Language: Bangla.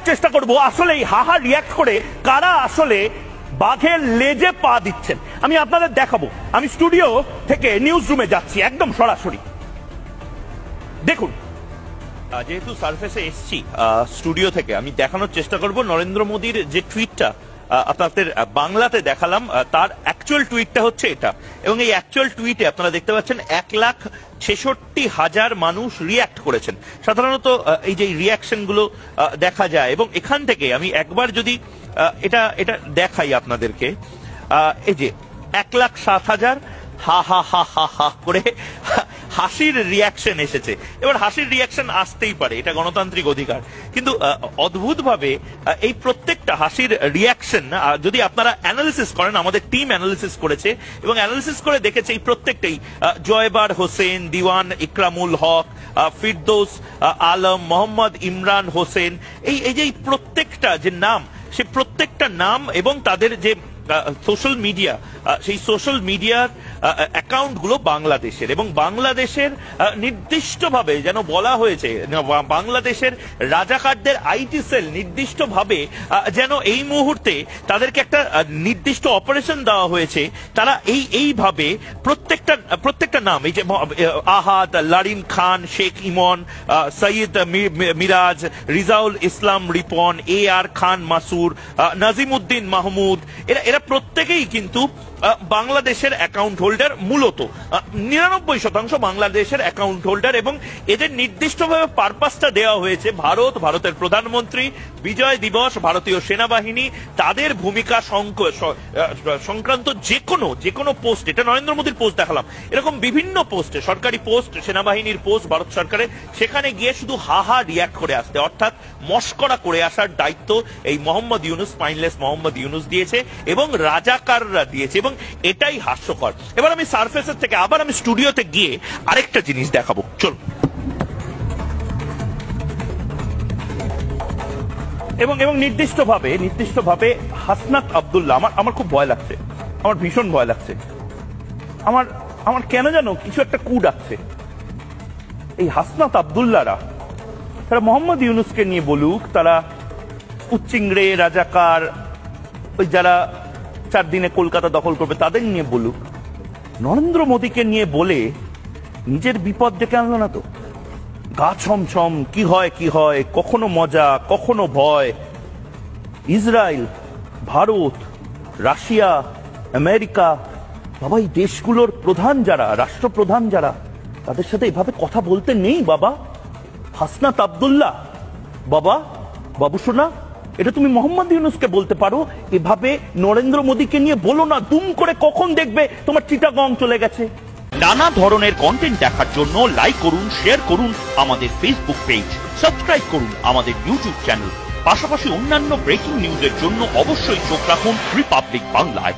চেষ্টা করব আসলে এই হাহা রিয়াক্ট করে কারা আসলে বাঘের লেজে পা দিচ্ছেন আমি আপনাদের দেখাবো। আমি স্টুডিও থেকে নিউজ রুমে যাচ্ছি একদম সরাসরি। দেখুন, যেহেতু সারফেসে এসছি স্টুডিও থেকে, আমি দেখানোর চেষ্টা করব নরেন্দ্র মোদীর যে টুইটটা আপনাদের বাংলাতে দেখালাম, তার অ্যাকচুয়াল টুইটটা হচ্ছে এটা। এবং এই অ্যাকচুয়াল টুইটে আপনারা দেখতে পাচ্ছেন 1,66,000 মানুষ রিয়াক্ট করেছেন। সাধারণত এই যে রিয়াকশন গুলো দেখা যায়, এবং এখান থেকে আমি একবার যদি এটা দেখাই আপনাদেরকে, এই যে 1,07,000 হা হা হা হা হা করে হাসির রিয়াকশন এসেছে। এবার হাসির রিয়াকশন আসতেই পারে, এটা গণতান্ত্রিক অধিকার, কিন্তু অদ্ভুতভাবে এই প্রত্যেকটা হাসির রিয়াকশন যদি আপনারা অ্যানালিসিস করেন, আমাদের টিম অ্যানালিসিস করেছে এবং অ্যানালিসিস করে দেখেছে এই প্রত্যেকটাই জয়বার হোসেন, দিওয়ান ইকরামুল হক, ফিরদৌস আলম, মোহাম্মদ ইমরান হোসেন, এই যে প্রত্যেকটা যে নাম, সে প্রত্যেকটা নাম এবং তাদের যে সোশ্যাল মিডিয়া, সেই সোশ্যাল মিডিয়ার অ্যাকাউন্ট গুলো বাংলাদেশের, এবং বাংলাদেশের নির্দিষ্টভাবে যেন বলা হয়েছে, বাংলাদেশের রাজাকারদের আইটি সেল নির্দিষ্টভাবে যেন এই মুহূর্তে তাদেরকে একটা নির্দিষ্ট অপারেশন দেওয়া হয়েছে। তারা এইভাবে প্রত্যেকটা নাম, এই যে আহাদ, লারিন খান, শেখ ইমন, সৈয়দ মিরাজ, রিজাউল ইসলাম রিপন, AR খান মাসুর, নাজিমউদ্দিন মাহমুদ, এরা প্রত্যেকেই কিন্তু বাংলাদেশের অ্যাকাউন্ট হোল্ডার, মূলত 99% বাংলাদেশের অ্যাকাউন্ট হোল্ডার, এবং এদের নির্দিষ্টভাবে পারপাসটা দেওয়া হয়েছে ভারতের প্রধানমন্ত্রী, বিজয় দিবস, ভারতীয় সেনাবাহিনী, তাদের ভূমিকা সংক্রান্ত যে কোনো পোস্ট, এটা নরেন্দ্র মোদীর পোস্ট দেখালাম, এরকম বিভিন্ন পোস্টে, সরকারি পোস্ট, সেনাবাহিনীর পোস্ট, ভারত সরকারের, সেখানে গিয়ে শুধু হাহা রিয়াক্ট করে আসতে, অর্থাৎ মস্করা করে আসার দায়িত্ব এই মোহাম্মদ ইউনুস, স্পাইনলেস মোহাম্মদ ইউনুস দিয়েছে এবং রাজাকাররা দিয়েছে, এবং এটাই হাস্যকর। এবার আমি সারফেসের থেকে আবার আমি স্টুডিওতে গিয়ে আরেকটা জিনিস দেখাবো, চল। এবং নির্দিষ্টভাবে হাসনাত আব্দুল্লাহ, আমার খুব ভয় লাগছে, আমার ভীষণ ভয় লাগছে, আমার কেন যেন কিছু একটা কু ডাকছে। এই হাসনাত আব্দুল্লাহরা, তারা মোহাম্মদ ইউনুসকে নিয়ে বলুক, তারা উচ্চিংড়ে রাজাকার, ওই যারা 4 দিনে কলকাতা দখল করবে তাদের নিয়ে বলুক, নরেন্দ্র মোদীকে নিয়ে বলে নিজের বিপদ ডেকে আনলো না তো। গা ছমছম, কি হয়, কখনো মজা, কখনো ভয়। ইসরায়েল, ভারত, রাশিয়া, আমেরিকা, বাবা, এই দেশগুলোর প্রধান যারা, রাষ্ট্রপ্রধান যারা, তাদের সাথে এভাবে কথা বলতে নেই বাবা। হাসনাত আব্দুল্লাহ, বাবু সোনা, এটা তুমি মোহাম্মদ ইউনুসকে বলতে পারো, এভাবে নরেন্দ্র মোদীকে নিয়ে বলো না। দুম করে কখন দেখবে তোমার চিটাগং চলে গেছে। নানা ধরনের কন্টেন্ট দেখার জন্য লাইক করুন, শেয়ার করুন আমাদের ফেসবুক পেজ, সাবস্ক্রাইব করুন আমাদের ইউটিউব চ্যানেল। পাশাপাশি অন্যান্য ব্রেকিং নিউজের জন্য অবশ্যই চোখ রাখুন রিপাবলিক বাংলায়।